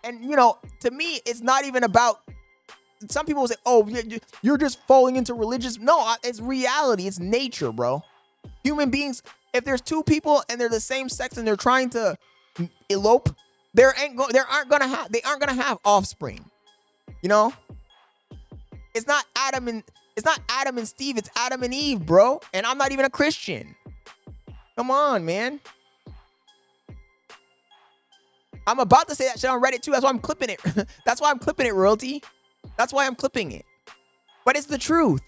And, to me, it's not even about, some people will say, oh, you're just falling into religious. No, it's reality. It's nature, bro. Human beings, if there's two people and they're the same sex and they're trying to elope, they aren't gonna have offspring. It's not Adam and Steve, it's Adam and Eve, bro. And I'm not even a Christian. Come on, man. I'm about to say that shit on Reddit too. That's why I'm clipping it. That's why I'm clipping it, royalty. That's why I'm clipping it. But it's the truth,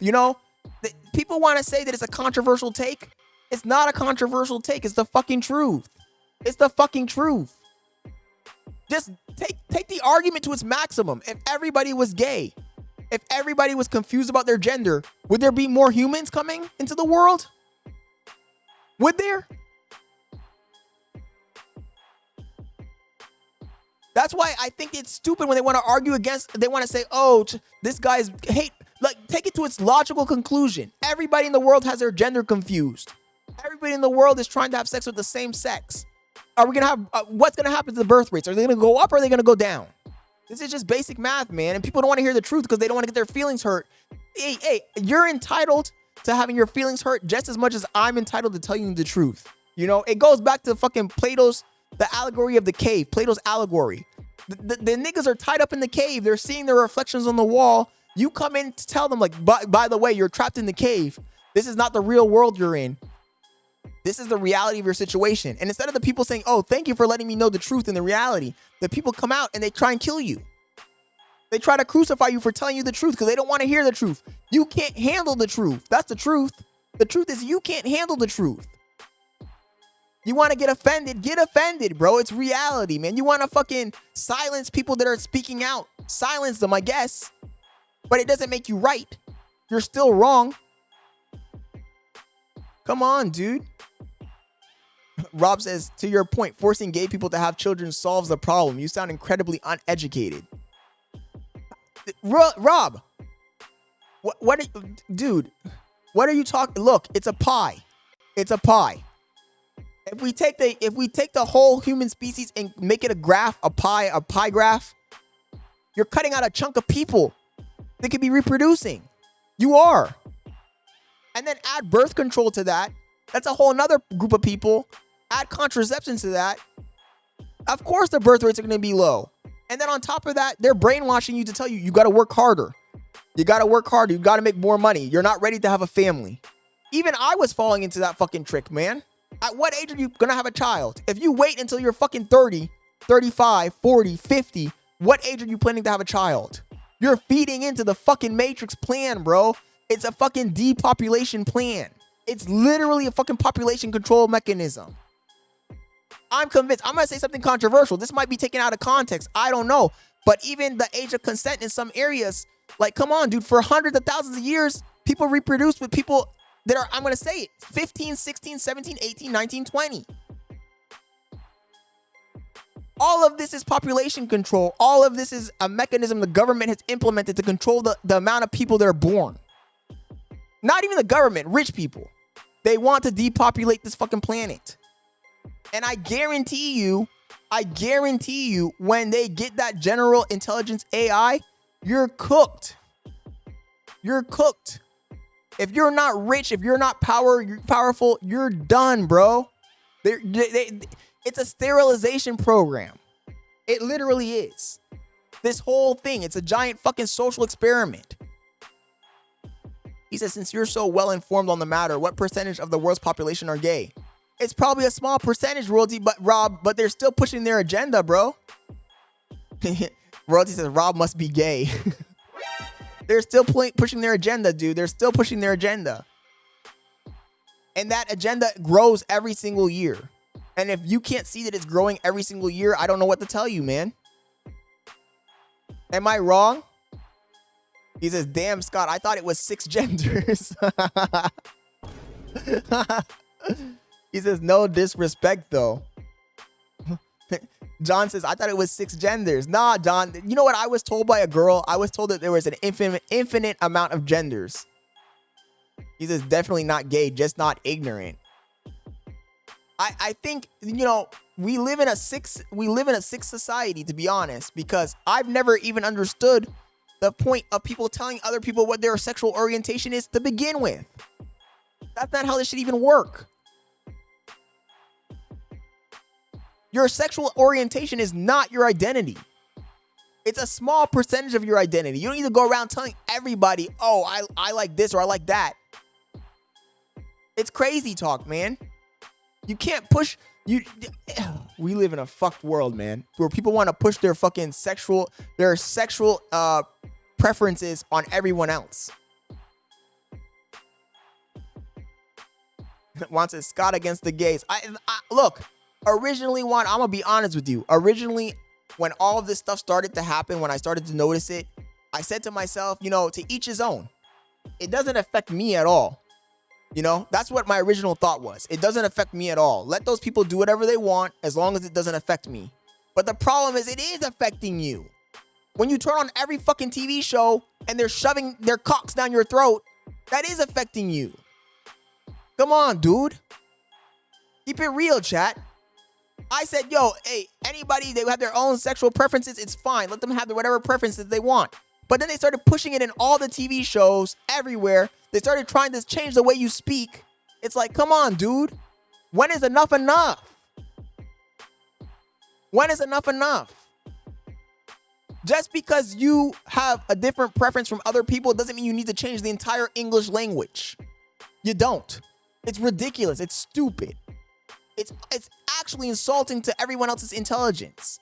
People want to say that it's a controversial take. It's not a controversial take. It's the fucking truth. It's the fucking truth. Just take the argument to its maximum. If everybody was gay, if everybody was confused about their gender, would there be more humans coming into the world? Would there? That's why I think it's stupid when they want to argue against, they want to say, oh, this guy's hate. Like, take it to its logical conclusion. Everybody in the world has their gender confused. Everybody in the world is trying to have sex with the same sex. Are we going to have, what's going to happen to the birth rates? Are they going to go up or are they going to go down? This is just basic math, man. And people don't want to hear the truth because they don't want to get their feelings hurt. Hey, you're entitled to having your feelings hurt just as much as I'm entitled to tell you the truth. It goes back to fucking the allegory of the cave, Plato's allegory. The niggas are tied up in the cave. They're seeing their reflections on the wall. You come in to tell them, like, by the way, you're trapped in the cave. This is not the real world you're in. This is the reality of your situation. And instead of the people saying, oh, thank you for letting me know the truth and the reality, the people come out and they try and kill you. They try to crucify you for telling you the truth because they don't want to hear the truth. You can't handle the truth. That's the truth. The truth is you can't handle the truth. You want to get offended, bro. It's reality, man. You want to fucking silence people that are speaking out. Silence them, I guess. But it doesn't make you right. You're still wrong. Come on, dude. Rob says, to your point, forcing gay people to have children solves the problem. You sound incredibly uneducated. Rob, dude, what are you talking? Look, it's a pie. It's a pie. If we take the whole human species and make it a graph, a pie graph, you're cutting out a chunk of people that could be reproducing. You are. And then add birth control to that. That's a whole nother group of people. Add contraception to that. Of course the birth rates are going to be low. And then on top of that, they're brainwashing you to tell you, you got to work harder. You got to work harder. You got to make more money. You're not ready to have a family. Even I was falling into that fucking trick, man. At what age are you going to have a child? If you wait until you're fucking 30, 35, 40, 50, what age are you planning to have a child? You're feeding into the fucking Matrix plan, bro. It's a fucking depopulation plan. It's literally a fucking population control mechanism. I'm convinced. I'm going to say something controversial. This might be taken out of context. I don't know. But even the age of consent in some areas, like, come on, dude, for hundreds of thousands of years, people reproduced with people that are, I'm going to say it, 15, 16, 17, 18, 19, 20. All of this is population control. All of this is a mechanism the government has implemented to control the amount of people that are born. Not even the government, rich people. They want to depopulate this fucking planet. And I guarantee you, when they get that general intelligence AI, you're cooked. You're cooked. If you're not rich, if you're not powerful, you're done, bro. It's a sterilization program. It literally is. This whole thing, it's a giant fucking social experiment. He says, since you're so well informed on the matter, what percentage of the world's population are gay? It's probably a small percentage, Royalty, but they're still pushing their agenda, bro. Royalty says, Rob must be gay. They're still pushing their agenda, dude. They're still pushing their agenda. And that agenda grows every single year. And if you can't see that it's growing every single year, I don't know what to tell you, man. Am I wrong? He says, damn, Scott, I thought it was 6 genders. He says, no disrespect, though. John says, I thought it was 6 genders. Nah, John. You know what I was told by a girl? I was told that there was an infinite amount of genders. He says, definitely not gay, just not ignorant. I think, we live in a sick society, to be honest, because I've never even understood the point of people telling other people what their sexual orientation is to begin with. That's not how this should even work. Your sexual orientation is not your identity. It's a small percentage of your identity. You don't need to go around telling everybody, oh, I like this or I like that. It's crazy talk, man. You can't push. We live in a fucked world, man, where people want to push their fucking sexual preferences on everyone else. Wants it Scott against the gays. Look, originally, I'm gonna be honest with you. Originally, when all of this stuff started to happen, when I started to notice it, I said to myself, to each his own. It doesn't affect me at all. That's what my original thought was. It doesn't affect me at all. Let those people do whatever they want as long as it doesn't affect me. But the problem is it is affecting you. When you turn on every fucking TV show and they're shoving their cocks down your throat, that is affecting you. Come on, dude. Keep it real, chat. I said, hey, anybody, they have their own sexual preferences, it's fine. Let them have whatever preferences they want. But then they started pushing it in all the TV shows, everywhere. They started trying to change the way you speak. It's like, come on, dude. When is enough enough? When is enough enough? Just because you have a different preference from other people doesn't mean you need to change the entire English language. You don't. It's ridiculous. It's stupid. It's actually insulting to everyone else's intelligence.